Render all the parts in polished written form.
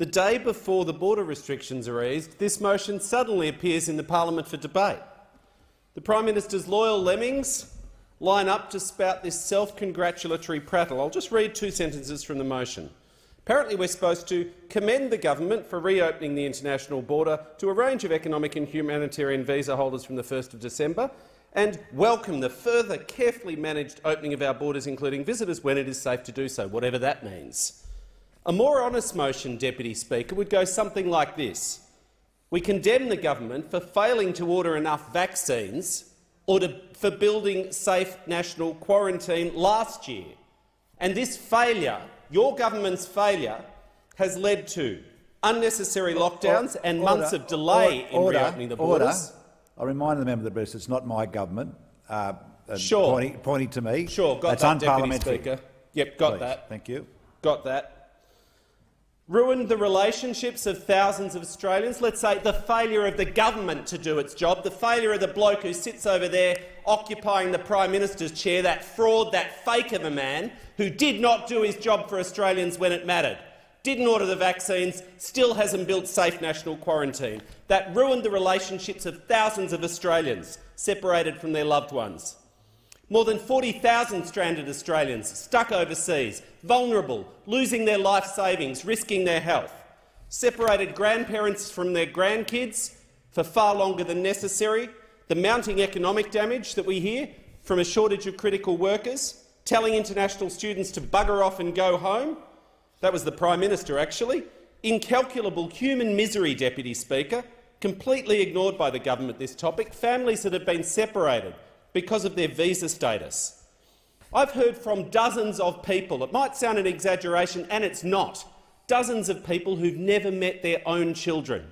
The day before the border restrictions are eased, this motion suddenly appears in the parliament for debate. The Prime Minister's loyal lemmings line up to spout this self-congratulatory prattle. I'll just read 2 sentences from the motion. Apparently we're supposed to commend the government for reopening the international border to a range of economic and humanitarian visa holders from the 1st of December and welcome the further carefully managed opening of our borders, including visitors, when it is safe to do so, whatever that means. A more honest motion, Deputy Speaker, would go something like this. We condemn the government for failing to order enough vaccines or for building safe national quarantine last year. And this failure, your government's failure, has led to unnecessary lockdowns and months of delay in reopening the borders. I remind the member of the British it's not my government sure. pointing to me. Sure, got That's that, unparliamentary. Deputy Speaker. Yep, got Please. that. Thank you. Got that. Ruined the relationships of thousands of Australians. Let's say the failure of the government to do its job, the failure of the bloke who sits over there occupying the Prime Minister's chair, that fraud, that fake of a man who did not do his job for Australians when it mattered, didn't order the vaccines, still hasn't built safe national quarantine. That ruined the relationships of thousands of Australians separated from their loved ones. More than 40,000 stranded Australians stuck overseas, vulnerable, losing their life savings, risking their health. Separated grandparents from their grandkids for far longer than necessary. The mounting economic damage that we hear from a shortage of critical workers, telling international students to bugger off and go home. That was the Prime Minister, actually. Incalculable human misery, Deputy Speaker, completely ignored by the government, this topic. Families that have been separated because of their visa status. I've heard from dozens of people, it might sound an exaggeration, and it's not, dozens of people who've never met their own children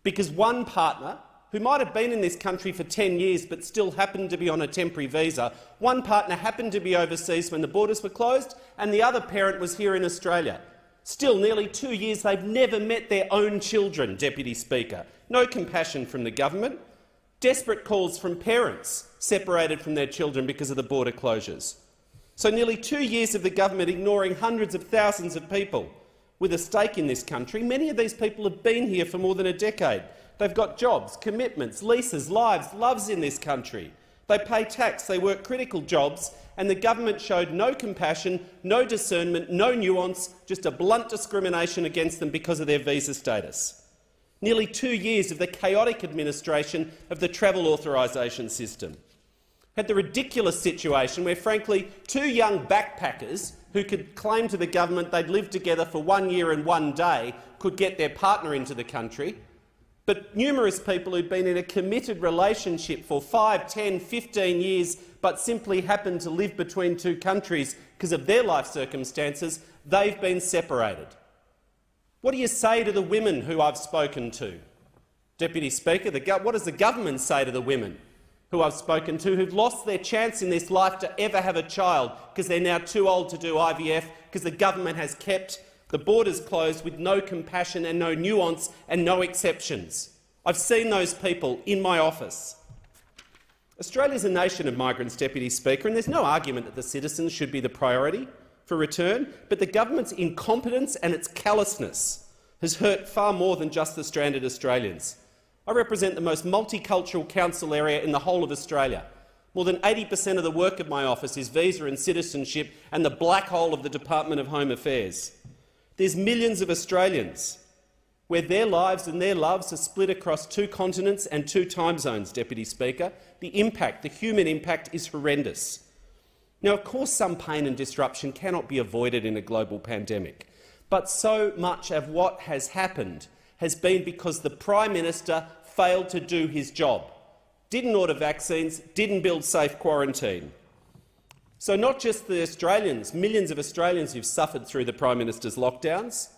because one partner, who might have been in this country for 10 years but still happened to be on a temporary visa, one partner happened to be overseas when the borders were closed and the other parent was here in Australia. Still, nearly 2 years, they've never met their own children, Deputy Speaker. No compassion from the government. Desperate calls from parents separated from their children because of the border closures. So nearly 2 years of the government ignoring hundreds of thousands of people with a stake in this country. Many of these people have been here for more than a decade. They've got jobs, commitments, leases, lives, loves in this country. They pay tax, they work critical jobs, and the government showed no compassion, no discernment, no nuance, just a blunt discrimination against them because of their visa status. Nearly 2 years of the chaotic administration of the travel authorisation system. Had the ridiculous situation where, frankly, 2 young backpackers who could claim to the government they'd lived together for 1 year and 1 day could get their partner into the country, but numerous people who'd been in a committed relationship for 5, 10, 15 years but simply happened to live between 2 countries because of their life circumstances, they've been separated. What do you say to the women who I've spoken to? Deputy Speaker, what does the government say to the women who I've spoken to who've lost their chance in this life to ever have a child because they're now too old to do IVF because the government has kept the borders closed with no compassion and no nuance and no exceptions? I've seen those people in my office. Australia's a nation of migrants, Deputy Speaker, and there's no argument that the citizens should be the priority for return, but the government's incompetence and its callousness has hurt far more than just the stranded Australians. I represent the most multicultural council area in the whole of Australia. More than 80% of the work of my office is visa and citizenship and the black hole of the Department of Home Affairs. There's millions of Australians where their lives and their loves are split across 2 continents and 2 time zones, Deputy Speaker. The impact, the human impact, is horrendous. Now, of course, some pain and disruption cannot be avoided in a global pandemic, but so much of what has happened has been because the Prime Minister failed to do his job, didn't order vaccines, didn't build safe quarantine. So not just the Australians, millions of Australians who've suffered through the Prime Minister's lockdowns,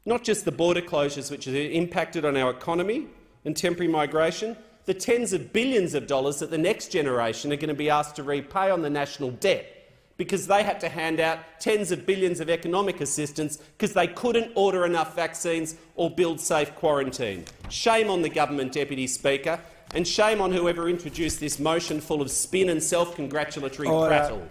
not just the border closures which have impacted on our economy and temporary migration, the tens of billions of dollars that the next generation are going to be asked to repay on the national debt because they had to hand out tens of billions of economic assistance because they couldn't order enough vaccines or build safe quarantine. Shame on the government, Deputy Speaker, and shame on whoever introduced this motion full of spin and self-congratulatory prattle.